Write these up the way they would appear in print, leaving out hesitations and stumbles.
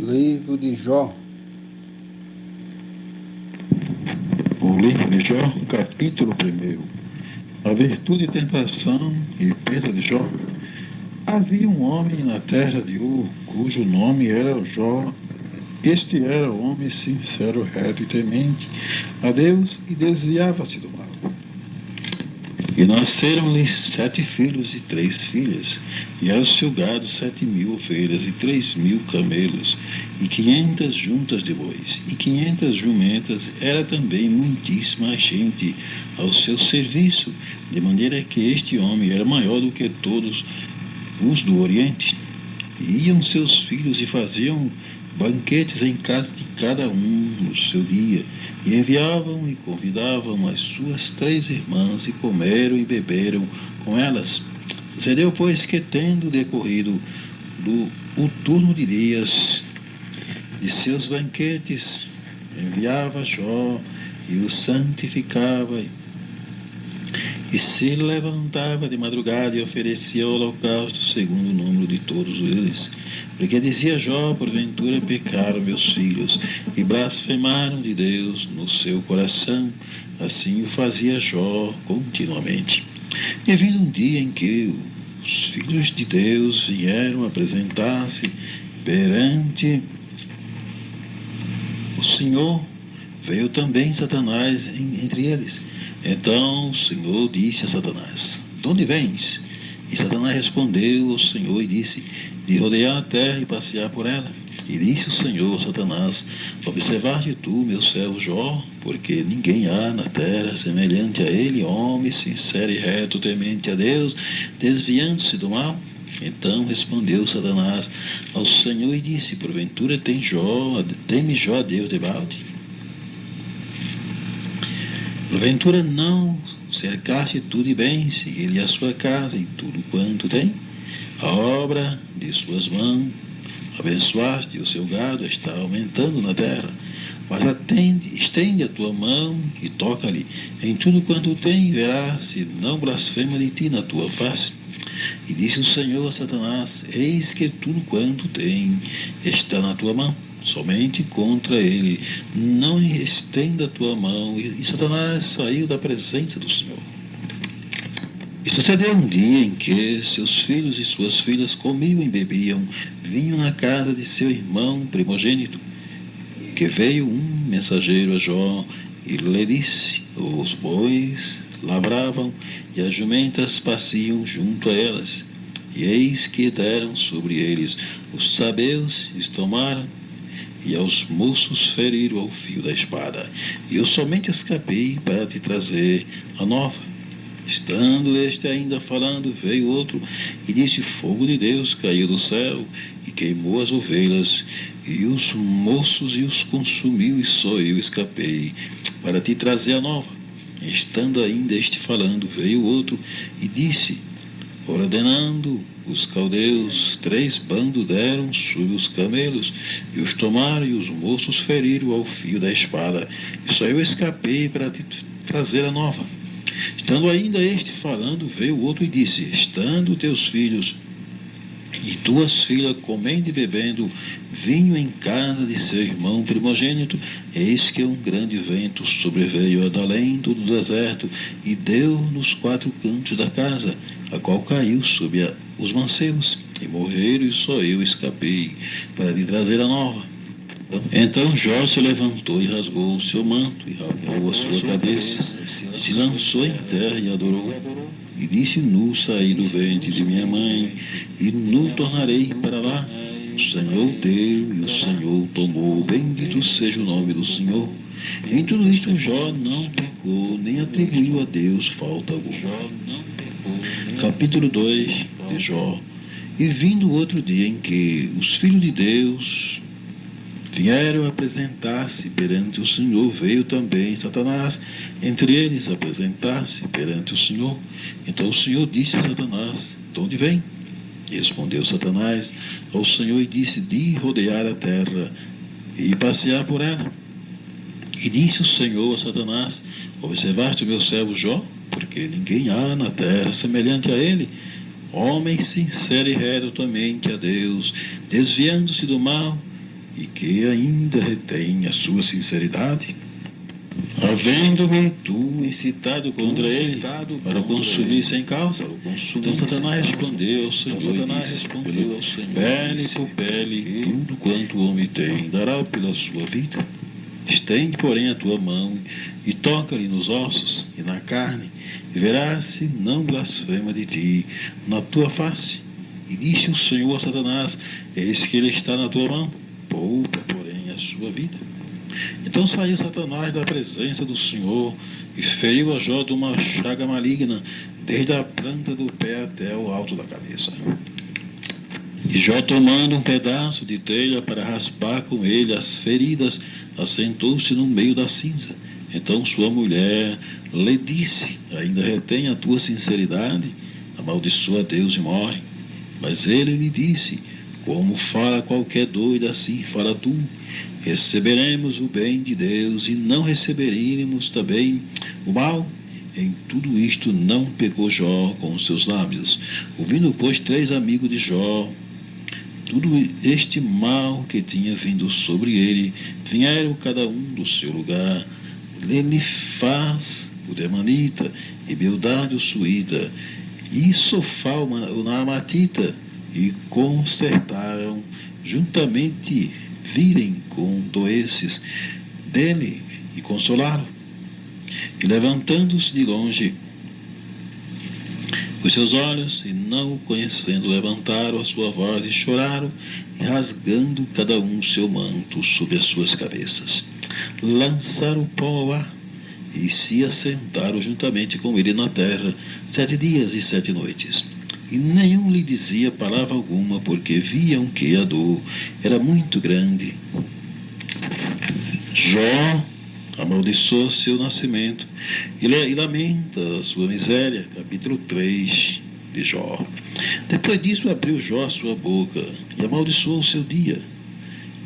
Livro de Jó. O livro de Jó, capítulo 1. A virtude, tentação e perda de Jó. Havia um homem na terra de Ur, cujo nome era Jó. Este era homem sincero, reto e temente a Deus e desviava-se do mal. E nasceram-lhe 7 filhos e 3 filhas, e era o seu gado 7.000 ovelhas e 3.000 camelos, e 500 juntas de bois, e 500 jumentas. Era também muitíssima gente ao seu serviço, de maneira que este homem era maior do que todos os do Oriente. E iam seus filhos e faziam banquetes em casa de cada um no seu dia, e enviavam e convidavam as suas 3 irmãs, e comeram e beberam com elas. Sucedeu, pois, que, tendo decorrido o turno de dias de seus banquetes, enviava Jó e o santificava, e se levantava de madrugada e oferecia o holocausto segundo o número de todos eles. Porque dizia Jó: porventura pecaram meus filhos e blasfemaram de Deus no seu coração. Assim o fazia Jó continuamente. E vindo um dia em que os filhos de Deus vieram apresentar-se perante o Senhor, veio também Satanás entre eles. Então o Senhor disse a Satanás: de onde vens? E Satanás respondeu ao Senhor e disse: de rodear a terra e passear por ela. E disse o Senhor a Satanás: observaste tu meu servo Jó, porque ninguém há na terra semelhante a ele, homem sincero e reto, temente a Deus, desviando-se do mal. Então respondeu Satanás ao Senhor e disse: porventura teme Jó a Deus debalde? Porventura não cercaste tu de bens, e ele a sua casa e tudo quanto tem? A obra de suas mãos abençoaste, e o seu gado está aumentando na terra. Mas estende a tua mão e toca-lhe em tudo quanto tem, e verás se não blasfema de ti na tua face. E disse o Senhor a Satanás: eis que tudo quanto tem está na tua mão, somente contra ele não estenda a tua mão. E Satanás saiu da presença do Senhor. E sucedeu um dia em que seus filhos e suas filhas comiam e bebiam vinho na casa de seu irmão primogênito, que veio um mensageiro a Jó e lhe disse: os bois lavravam e as jumentas passeam junto a elas, e eis que deram sobre eles os sabeus, e os tomaram, e aos moços feriram ao fio da espada. E eu somente escapei para te trazer a nova. Estando este ainda falando, veio outro e disse: fogo de Deus caiu do céu e queimou as ovelhas e os moços e os consumiu, e só eu escapei para te trazer a nova. Estando ainda este falando, veio outro e disse: ordenando os caldeus, 3 bandos deram sobre os camelos, e os tomaram, e os moços feriram ao fio da espada, e só eu escapei para te trazer a nova. Estando ainda este falando, veio outro e disse: estando teus filhos e tuas filhas comendo e bebendo vinho em casa de seu irmão primogênito, eis que um grande vento sobreveio da além-do deserto e deu nos 4 cantos da casa, a qual caiu sobre os mancebos, e morreram, e só eu escapei para lhe trazer a nova. Então Jó se levantou e rasgou o seu manto, e rapou a sua cabeça, e se lançou em terra e adorou. E disse: nu saí do ventre de minha mãe, e nu tornarei para lá. O Senhor deu e o Senhor tomou, bendito seja o nome do Senhor. Em tudo isto Jó não pecou, nem atribuiu a Deus falta alguma. Capítulo 2 de Jó. E vindo outro dia em que os filhos de Deus vieram apresentar-se perante o Senhor, veio também Satanás entre eles apresentar-se perante o Senhor. Então o Senhor disse a Satanás: de onde vem? E respondeu Satanás ao Senhor e disse: de rodear a terra e passear por ela. E disse o Senhor a Satanás: observaste o meu servo Jó? Porque ninguém há na terra semelhante a ele, homem sincero e reto, temente a Deus, desviando-se do mal. e que ainda retém a sua sinceridade? Havendo-me tu incitado contra ele para o consumir sem causa, então Satanás respondeu ao Senhor e disse: pele por pele, tudo quanto o homem tem, dará pela sua vida. Estende, porém, a tua mão e toca-lhe nos ossos e na carne, e verás se não blasfema de ti na tua face. E disse o Senhor a Satanás: eis que ele está na tua mão, poupa, porém, a sua vida. Então saiu Satanás da presença do Senhor e feriu a Jó de uma chaga maligna, desde a planta do pé até o alto da cabeça. E Jó, tomando um pedaço de telha para raspar com ele as feridas, assentou-se no meio da cinza. Então sua mulher lhe disse: ainda retém a tua sinceridade? Amaldiçoa Deus e morre. Mas ele lhe disse: como fala qualquer doido, assim fala tu. Receberemos o bem de Deus e não receberemos também o mal? Em tudo isto não pecou Jó com os seus lábios. Ouvindo, pois, 3 amigos de Jó tudo este mal que tinha vindo sobre ele, vieram cada um do seu lugar. Elifaz, o Demanita, e Bildade, o Suíta, e Sofá, o Naamatita, e consertaram juntamente virem com doenças dele e consolaram. E levantando-se de longe os seus olhos, e não o conhecendo, levantaram a sua voz e choraram, e rasgando cada um o seu manto sobre as suas cabeças. Lançaram o pó ao ar, e se assentaram juntamente com ele na terra 7 dias e 7 noites. E nenhum lhe dizia palavra alguma, porque viam que a dor era muito grande. Jó amaldiçoa seu nascimento e lamenta a sua miséria. Capítulo 3 de Jó. Depois disso abriu Jó a sua boca e amaldiçoou o seu dia.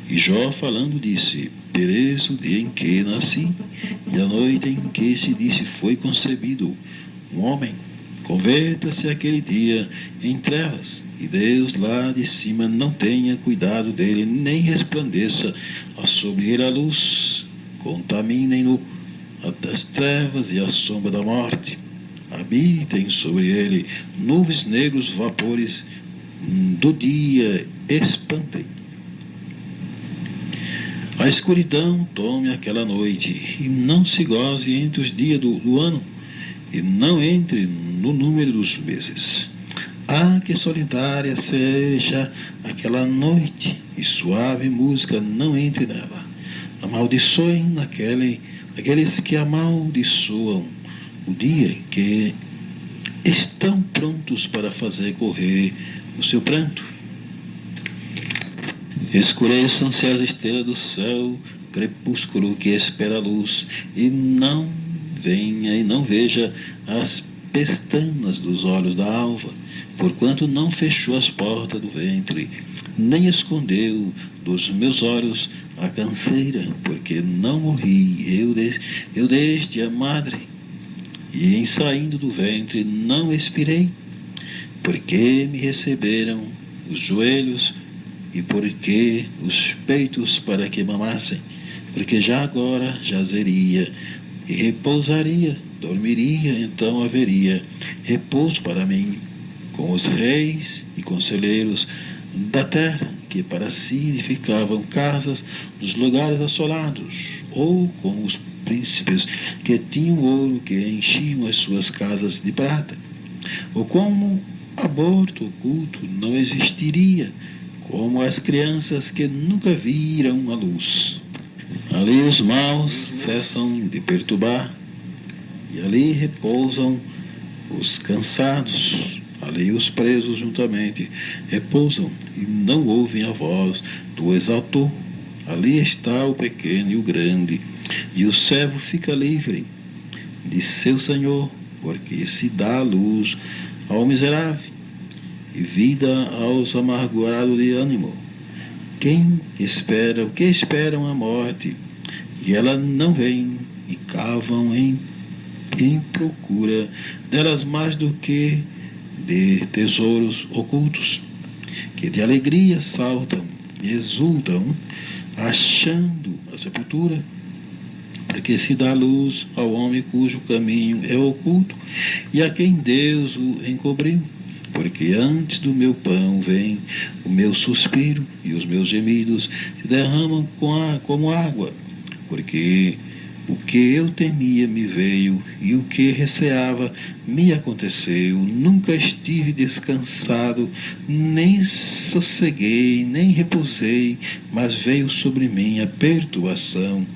E Jó, falando, disse: pereça o dia em que nasci, e a noite em que se disse foi concebido um homem. Converta-se aquele dia em trevas, e Deus lá de cima não tenha cuidado dele, nem resplandeça sobre ele a luz. Contaminem-no as trevas e a sombra da morte. Habitem sobre ele nuvens negros, vapores do dia espantem. A escuridão tome aquela noite, e não se goze entre os dias do ano, e não entre no número dos meses. Que solitária seja aquela noite, e suave música não entre nela. Amaldiçoem aqueles que amaldiçoam o dia em que estão prontos para fazer correr o seu pranto. Escureçam-se as estrelas do céu, crepúsculo que espera a luz, e não venha e não veja as pestanas dos olhos da alva, porquanto não fechou as portas do ventre, nem escondeu dos meus olhos a canseira, porque não morri eu desde a madre, e em saindo do ventre não expirei, porque me receberam os joelhos, e porque os peitos para que mamassem, porque já agora jazeria e repousaria, dormiria, então haveria repouso para mim, com os reis e conselheiros da terra, que para si edificavam casas nos lugares assolados, ou com os príncipes que tinham ouro, que enchiam as suas casas de prata. Ou como aborto oculto não existiria, como as crianças que nunca viram a luz. Ali os maus cessam de perturbar, e ali repousam os cansados. Ali os presos juntamente repousam e não ouvem a voz do exaltor. Ali está o pequeno e o grande, e o servo fica livre de seu senhor, porque se dá luz ao miserável e vida aos amargurados de ânimo. O que esperam a morte, e ela não vem, e cavam em procura delas mais do que de tesouros ocultos, que de alegria saltam e exultam achando a sepultura, porque se dá luz ao homem cujo caminho é oculto e a quem Deus o encobriu. Porque antes do meu pão vem o meu suspiro e os meus gemidos se derramam como água, porque o que eu temia me veio e o que receava me aconteceu. Nunca estive descansado, nem sosseguei, nem repousei, mas veio sobre mim a perturbação.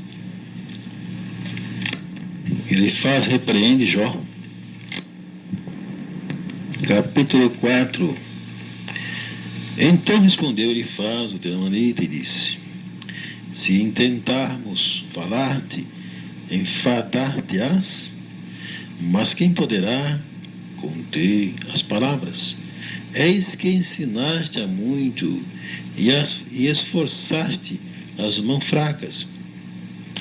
Ele repreende Jó. Capítulo 4. Então respondeu Elifaz, o Temanita, e disse: se intentarmos falar-te, enfadar-te-ás, mas quem poderá conter as palavras? Eis que ensinaste a muito e esforçaste as mãos fracas.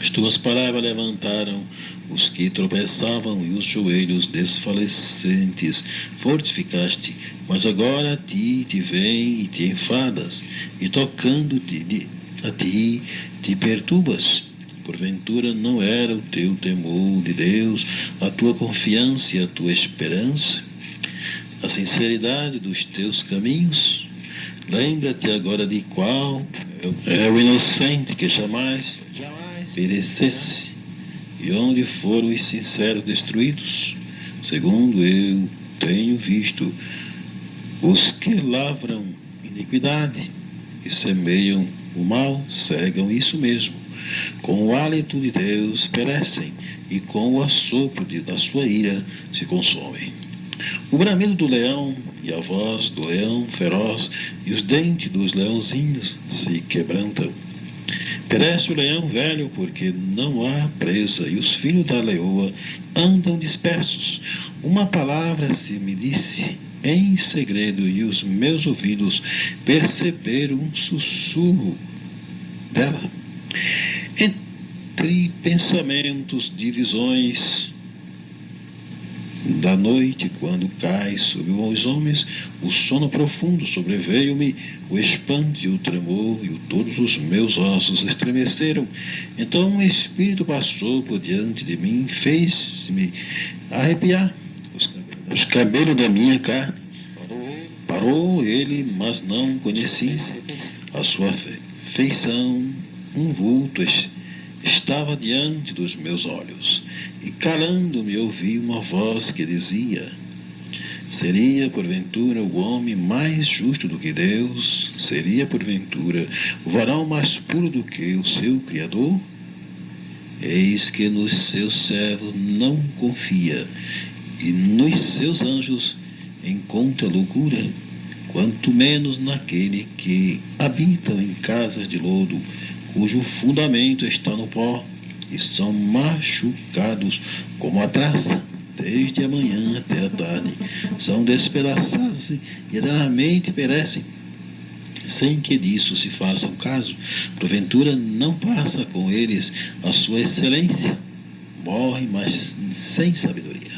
As tuas palavras levantaram os que tropeçavam e os joelhos desfalecentes fortificaste. Mas agora a ti te vem e te enfadas, e tocando-te a ti te perturbas. Porventura não era o teu temor de Deus, a tua confiança e a tua esperança, a sinceridade dos teus caminhos? Lembra-te agora de qual é o inocente que jamais perecesse, e onde foram os sinceros destruídos. Segundo eu tenho visto, os que lavram iniquidade e semeiam o mal cegam isso mesmo. Com o hálito de Deus perecem, e com o assopro da sua ira se consomem. O bramido do leão e a voz do leão feroz e os dentes dos leãozinhos se quebrantam. Perece o leão velho, porque não há presa, e os filhos da leoa andam dispersos. Uma palavra se me disse em segredo, e os meus ouvidos perceberam um sussurro dela. Entre pensamentos de visões da noite, quando cai sobre os homens o sono profundo, sobreveio-me o espanto e o tremor, e todos os meus ossos estremeceram. Então um espírito passou por diante de mim, fez-me arrepiar os cabelos da minha carne. Parou ele, mas não conheci a sua feição. Um vulto estava diante dos meus olhos, e calando-me ouvi uma voz que dizia: seria porventura o homem mais justo do que Deus? Seria porventura o varão mais puro do que o seu Criador? Eis que nos seus servos não confia, e nos seus anjos encontra loucura, quanto menos naquele que habitam em casas de lodo, cujo fundamento está no pó, e são machucados como a traça, desde a manhã até a tarde. São despedaçados e eternamente perecem, sem que disso se façam caso. Porventura não passa com eles a sua excelência. Morrem, mas sem sabedoria.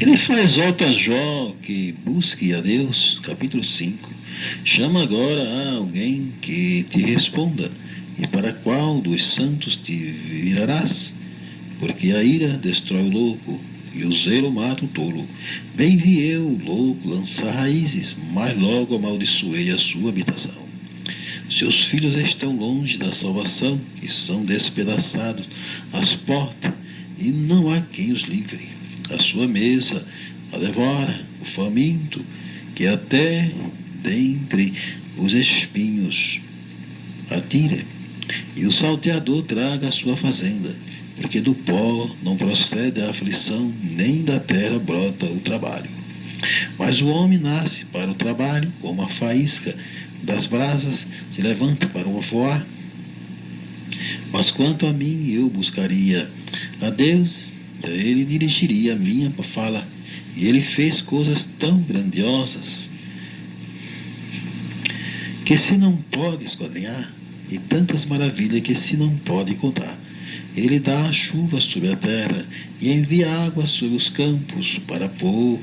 Ele faz exorta a Jó que busque a Deus, capítulo 5. Chama agora a alguém que te responda, e para qual dos santos te virarás? Porque a ira destrói o louco, e o zelo mata o tolo. Bem vi eu o louco lançar raízes, mas logo amaldiçoei a sua habitação. Seus filhos estão longe da salvação, e são despedaçados às portas, e não há quem os livre. A sua mesa a devora o faminto, que até dentre os espinhos atira, e o salteador traga a sua fazenda, porque do pó não procede a aflição, nem da terra brota o trabalho. Mas o homem nasce para o trabalho, como a faísca das brasas se levanta para o voar. Mas quanto a mim, eu buscaria a Deus, e a Ele dirigiria a minha fala, e Ele fez coisas tão grandiosas que se não pode esquadrinhar, e tantas maravilhas que se não pode contar. Ele dá a chuva sobre a terra e envia água sobre os campos para pôr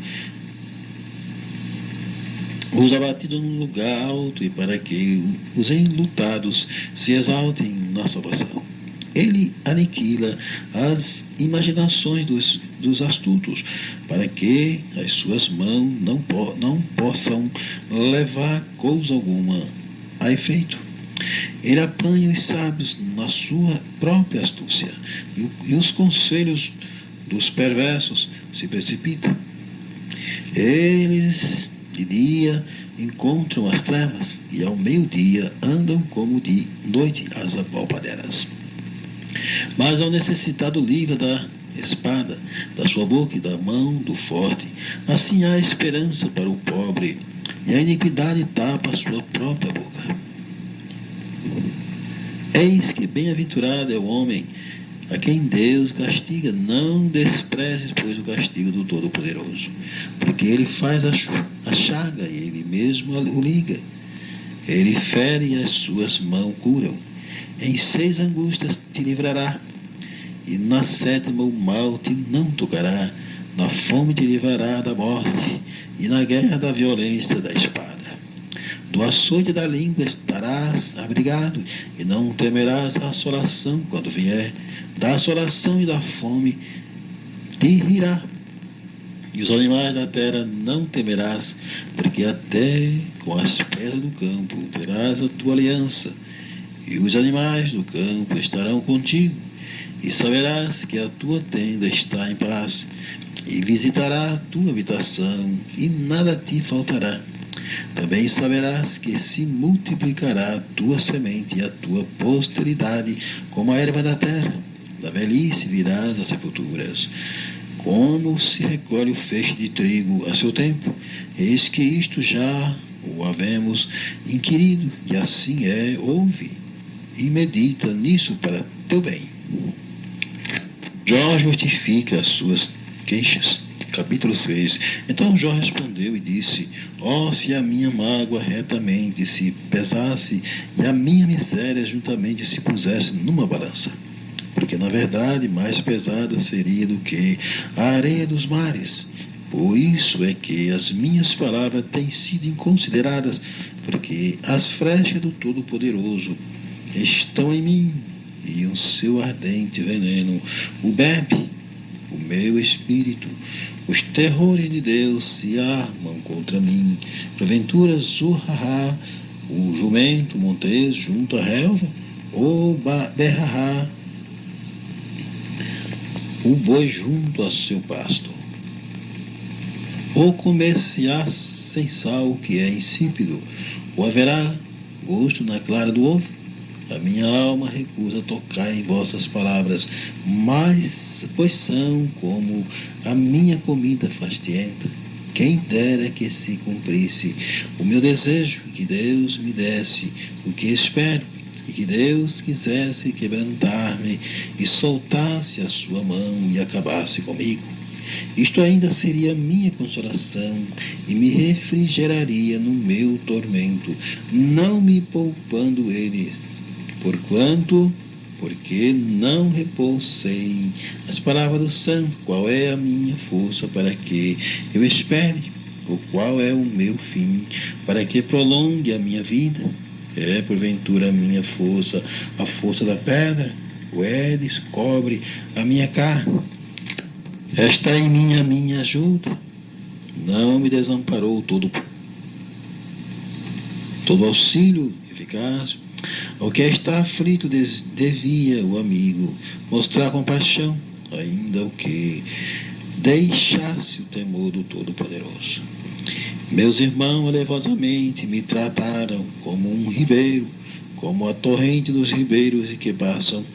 os abatidos num lugar alto e para que os enlutados se exaltem na salvação. Ele aniquila as imaginações dos astutos, para que as suas mãos não possam levar coisa alguma a efeito. Ele apanha os sábios na sua própria astúcia, e os conselhos dos perversos se precipitam. Eles de dia encontram as trevas, e ao meio-dia andam como de noite as apalpadeiras. Mas ao necessitado livra da espada, da sua boca e da mão do forte. Assim há esperança para o pobre, e a iniquidade tapa a sua própria boca. Eis que bem-aventurado é o homem a quem Deus castiga. Não desprezes, pois, o castigo do Todo-Poderoso, porque ele faz a chaga e ele mesmo o liga. Ele fere e as suas mãos curam. Em 6 angústias te livrará, e na 7ª o mal te não tocará. Na fome te livrará da morte, e na guerra da violência da espada. Do açoite da língua estarás abrigado, e não temerás a assolação quando vier. Da assolação e da fome te rirá. E os animais da terra não temerás, porque até com as pedras do campo terás a tua aliança. E os animais do campo estarão contigo, e saberás que a tua tenda está em paz, e visitará a tua habitação, e nada te faltará. Também saberás que se multiplicará a tua semente e a tua posteridade como a erva da terra. Da velhice virás às sepulturas, como se recolhe o feixe de trigo a seu tempo. Eis que isto já o havemos inquirido, e assim é, ouve e medita nisso para teu bem. Jó justifica as suas queixas. Capítulo 6. Então Jó respondeu e disse: se a minha mágoa retamente se pesasse, e a minha miséria juntamente se pusesse numa balança, porque na verdade mais pesada seria do que a areia dos mares. Por isso é que as minhas palavras têm sido inconsideradas, porque as flechas do Todo-Poderoso estão em mim, e o seu ardente veneno o bebe o meu espírito. Os terrores de Deus se armam contra mim. Porventura zurrará o jumento montês junto à relva, ou berrará o boi junto a seu pasto, ou comer-se-á sem sal, que é insípido, ou haverá gosto na clara do ovo. A minha alma recusa tocar em vossas palavras, pois são como a minha comida fastienta. Quem dera que se cumprisse o meu desejo, e que Deus me desse o que espero, e que Deus quisesse quebrantar-me e soltasse a sua mão e acabasse comigo. Isto ainda seria minha consolação e me refrigeraria no meu tormento, não me poupando ele. Porque não repousei as palavras do santo. Qual é a minha força para que eu espere? Ou qual é o meu fim para que prolongue a minha vida? É porventura a minha força, a força da pedra? O Edes cobre a minha carne. Está em mim a minha ajuda. Não me desamparou todo auxílio eficaz. Ao que está aflito devia o amigo mostrar compaixão, ainda o que deixasse o temor do Todo-Poderoso. Meus irmãos alevosamente me trataram como um ribeiro, como a torrente dos ribeiros que passam,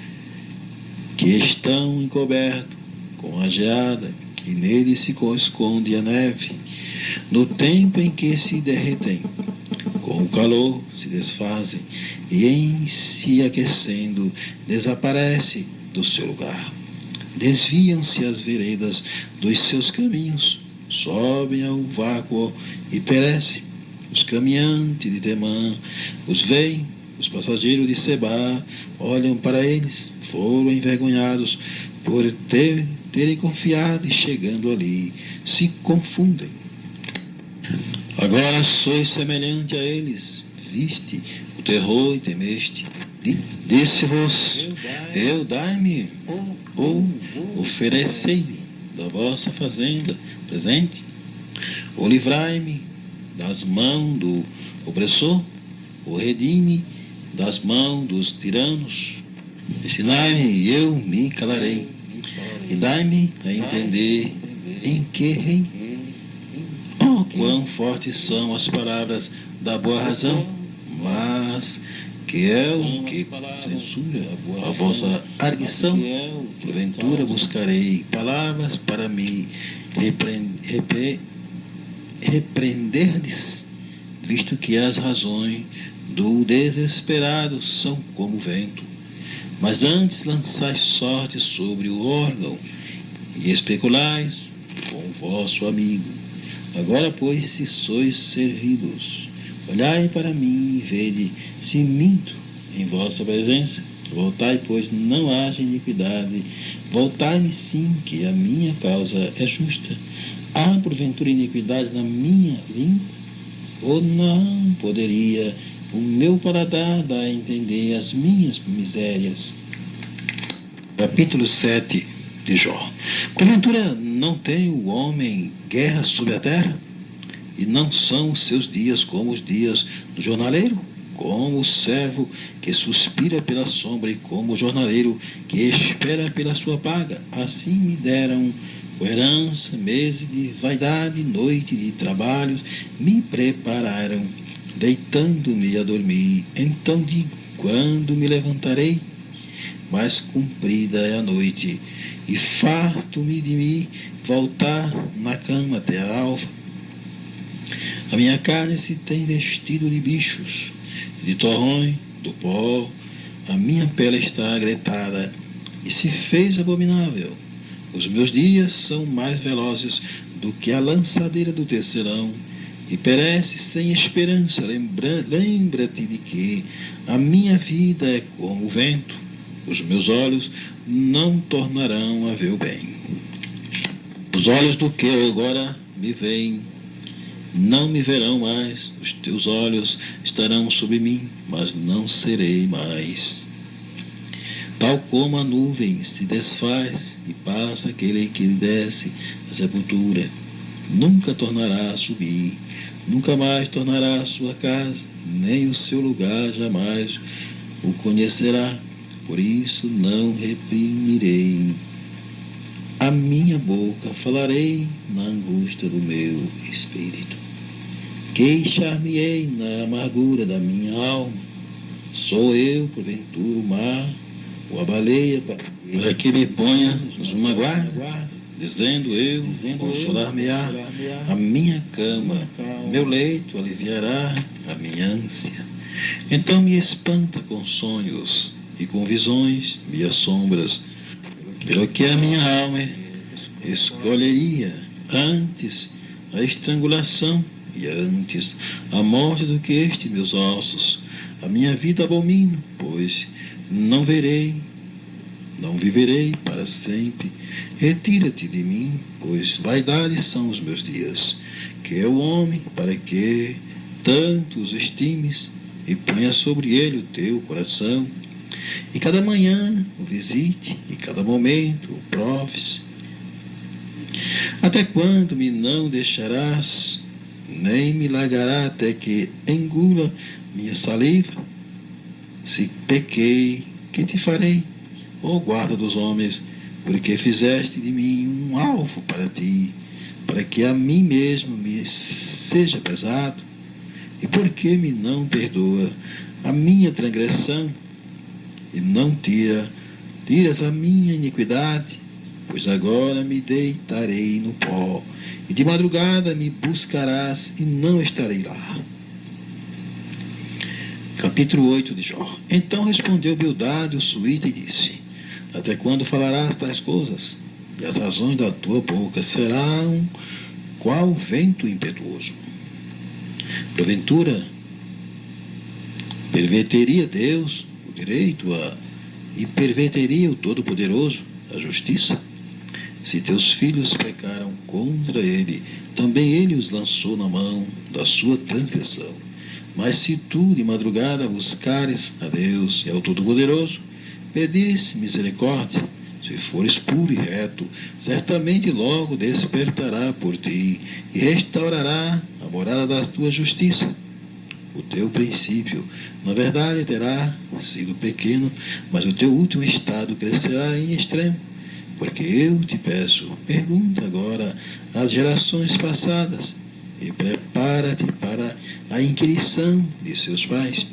que estão encobertos com a geada, e nele se esconde a neve. No tempo em que se derretem, com o calor se desfazem, e em se aquecendo desaparece do seu lugar. Desviam-se as veredas dos seus caminhos, sobem ao vácuo e perecem. Os caminhantes de Temã os veem, os passageiros de Sebá olham para eles, foram envergonhados por terem confiado, e chegando ali se confundem. Agora sois semelhante a eles, viste o terror e temeste. Disse-vos, eu dai-me, ou oferecei-me da vossa fazenda presente, ou livrai-me das mãos do opressor, ou redime das mãos dos tiranos. Ensinai-me e eu me calarei, e dai-me a entender em que rei. Oh, quão fortes são as palavras da boa razão, mas que é o que censura a vossa arguição. Porventura buscarei palavras para me repreenderdes, visto que as razões do desesperado são como vento. Mas antes lançais sorte sobre o órgão e especulais com o vosso amigo. Agora, pois, se sois servidos, olhai para mim e vede se minto em vossa presença. Voltai, pois não haja iniquidade. Voltai-me sim, que a minha causa é justa. Há porventura iniquidade na minha língua? Ou não poderia o meu paladar dar a entender as minhas misérias? Capítulo 7 de Jó. Porventura não tem o homem guerra sobre a terra? E não são os seus dias como os dias do jornaleiro? Como o servo que suspira pela sombra e como o jornaleiro que espera pela sua paga. Assim me deram herança, meses de vaidade, noite de trabalhos, me prepararam, deitando-me a dormir. Então digo, quando me levantarei? Mas cumprida é a noite, e farto-me de me voltar na cama até a alva. A minha carne se tem vestido de bichos, de torrões, do pó, a minha pele está agretada e se fez abominável. Os meus dias são mais velozes do que a lançadeira do tecelão, e perece sem esperança. Lembra-te de que a minha vida é como o vento, os meus olhos não tornarão a ver o bem. Os olhos do que agora me veem não me verão mais, os teus olhos estarão sobre mim, mas não serei mais. Tal como a nuvem se desfaz e passa aquele que desce à sepultura, nunca tornará a subir, nunca mais tornará à sua casa, nem o seu lugar jamais o conhecerá. Por isso não reprimirei a minha boca, falarei na angústia do meu espírito. Queixar-me-ei na amargura da minha alma. Sou eu, porventura, o mar, ou a baleia, para que me ponha uma guarda, dizendo eu, consolar-me-á a minha cama, meu leito aliviará a minha ânsia. Então me espanta com sonhos e com visões, me assombras, pelo que a minha alma escolheria antes a estrangulação e antes a morte do que estes meus ossos. A minha vida abomino, pois não viverei para sempre. Retira-te de mim, pois vaidades são os meus dias. Que é o homem para que tanto os estimes, e ponha sobre ele o teu coração. E cada manhã o visite, e cada momento o proves. Até quando me não deixarás, nem me largará até que engula minha saliva? Se pequei, que te farei, ó guarda dos homens, porque fizeste de mim um alvo para ti, para que a mim mesmo me seja pesado? E por que me não perdoa a minha transgressão, e não tiras a minha iniquidade? Pois agora me deitarei no pó, e de madrugada me buscarás, e não estarei lá. Capítulo 8 de Jó. Então respondeu Bildade, o suíta, e disse: Até quando falarás tais coisas? E as razões da tua boca serão qual vento impetuoso? Porventura, perverteria Deus o direito e perverteria o Todo-Poderoso a justiça? Se teus filhos pecaram contra ele, também ele os lançou na mão da sua transgressão. Mas se tu de madrugada buscares a Deus e ao Todo-Poderoso, pedires misericórdia, se fores puro e reto, certamente logo despertará por ti e restaurará a morada da tua justiça. O teu princípio, na verdade, terá sido pequeno, mas o teu último estado crescerá em extremo. Porque eu te peço, pergunta agora às gerações passadas e prepara-te para a inquirição de seus pais,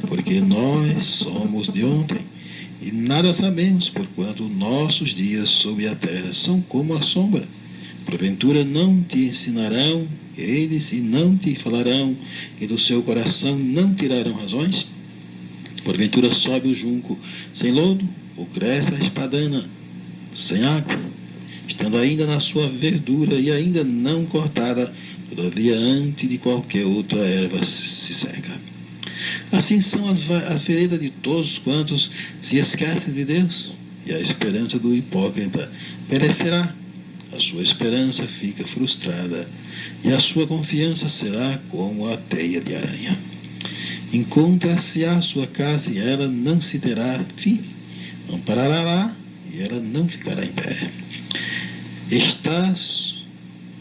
porque nós somos de ontem e nada sabemos, porquanto nossos dias sobre a terra são como a sombra. Porventura não te ensinarão eles e não te falarão, e do seu coração não tirarão razões? Porventura sobe o junco sem lodo, ou cresce a espadana sem água, estando ainda na sua verdura e ainda não cortada, todavia antes de qualquer outra erva se seca. Assim são as veredas de todos quantos se esquecem de Deus, e a esperança do hipócrita perecerá. A sua esperança fica frustrada, e a sua confiança será como a teia de aranha. Encontra-se a sua casa, e ela não se terá fim. Amparará lá, e ela não ficará em pé. Estás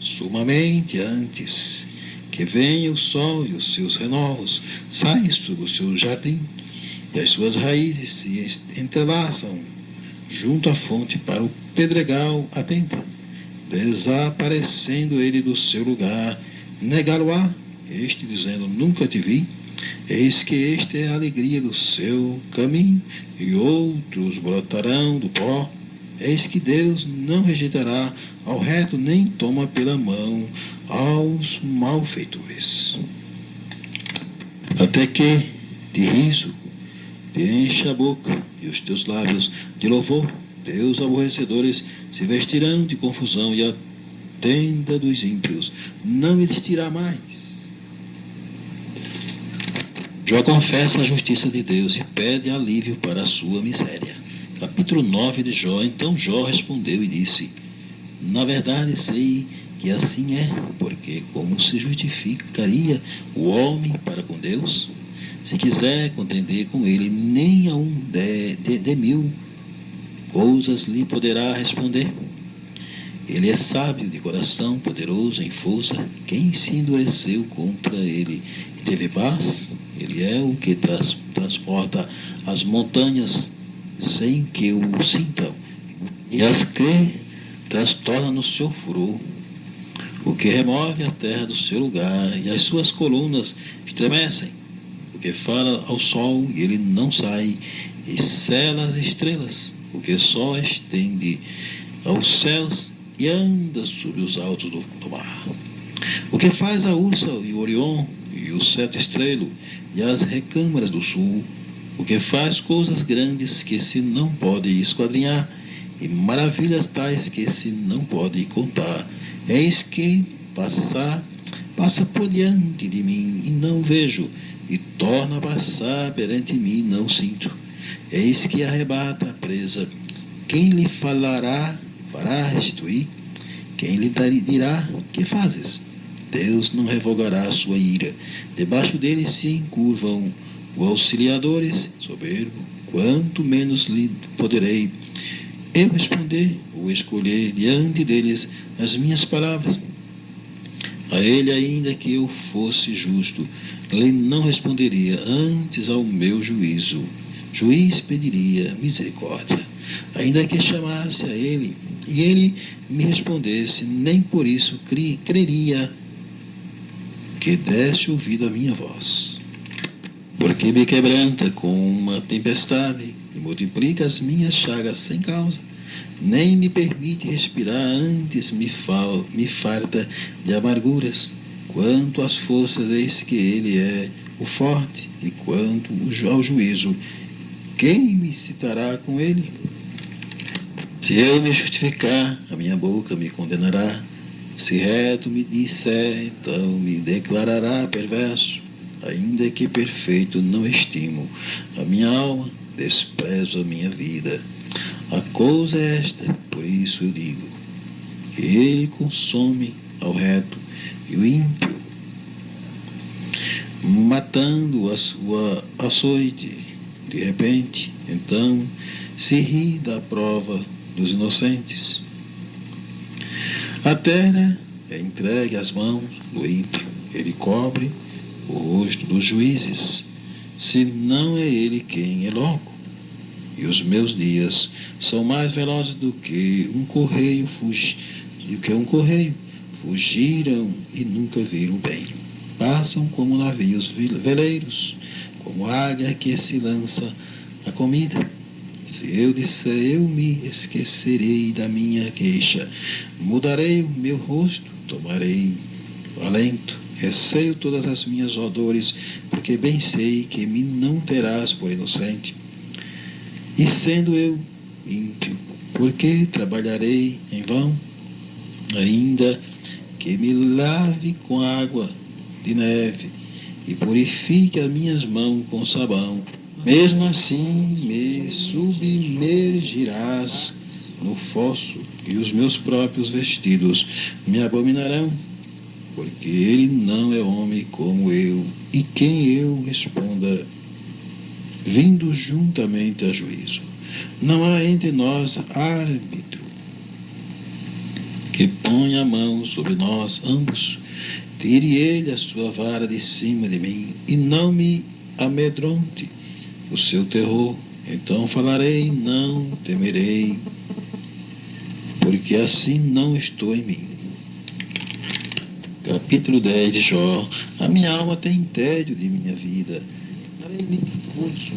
sumamente antes que venha o sol e os seus renovos saem do seu jardim, e as suas raízes se entrelaçam junto à fonte para o pedregal atenta. Desaparecendo ele do seu lugar, negá-lo-á, este dizendo, nunca te vi. Eis que esta é a alegria do seu caminho, e outros brotarão do pó. Eis que Deus não rejeitará ao reto, nem toma pela mão aos malfeitores. Até que, de riso, te enche a boca, e os teus lábios de louvor. Teus aborrecedores se vestirão de confusão, e a tenda dos ímpios não existirá mais. Jó confessa a justiça de Deus e pede alívio para a sua miséria. Capítulo 9 de Jó. Então Jó respondeu e disse, na verdade sei que assim é, porque como se justificaria o homem para com Deus? Se quiser contender com ele, nem a de 1000 coisas lhe poderá responder. Ele é sábio de coração, poderoso em força. Quem se endureceu contra ele e teve paz? Ele é o que transporta as montanhas sem que o sintam, e as que transtorna no seu furor. O que remove a terra do seu lugar, e as suas colunas estremecem. O que fala ao sol, e ele não sai, e sela as estrelas. O que só estende aos céus e anda sobre os altos do mar. O que faz a Ursa e o Orion e o Sete Estrelo e as recâmaras do sul. O que faz coisas grandes que se não pode esquadrinhar e maravilhas tais que se não pode contar. Eis que passa por diante de mim e não vejo, e torna a passar perante mim e não sinto. Eis que arrebata a presa. Quem lhe falará, fará restituir? Quem lhe dirá, que fazes? Deus não revogará a sua ira. Debaixo dele se encurvam os auxiliadores, soberbo, quanto menos lhe poderei eu responder ou escolher diante deles as minhas palavras. A ele, ainda que eu fosse justo, ele não responderia, antes ao meu juízo. Juiz pediria misericórdia, ainda que chamasse a ele, e ele me respondesse, nem por isso creria que desse ouvido à minha voz. Porque me quebranta com uma tempestade, e multiplica as minhas chagas sem causa, nem me permite respirar, antes me farta de amarguras. Quanto às forças, eis que ele é o forte, e quanto ao juízo, quem me citará com ele? Se eu me justificar, a minha boca me condenará. Se reto me disser, então me declarará perverso. Ainda que perfeito não estimo a minha alma, desprezo a minha vida. A coisa é esta, por isso eu digo, Ele consome ao reto e o ímpio, matando a sua açoite. De repente, então, se ri da prova dos inocentes. A terra é entregue às mãos do ímpio. Ele cobre o rosto dos juízes, se não é ele quem é logo. E os meus dias são mais velozes do que um correio, fugiram e nunca viram bem. Passam como navios veleiros, como águia que se lança a comida. Se eu disser, eu me esquecerei da minha queixa, mudarei o meu rosto, tomarei o alento, receio todas as minhas odores, porque bem sei que me não terás por inocente. E sendo eu ímpio, porque trabalharei em vão, ainda que me lave com água de neve e purifique as minhas mãos com sabão, mesmo assim me submergirás no fosso e os meus próprios vestidos me abominarão, porque ele não é homem como eu, e quem eu responda, vindo juntamente a juízo. Não há entre nós árbitro que ponha a mão sobre nós ambos. Tire ele a sua vara de cima de mim, e não me amedronte o seu terror. Então falarei, não temerei, porque assim não estou em mim. Capítulo 10 de Jó. A minha alma tem tédio de minha vida. Darei-lhe curso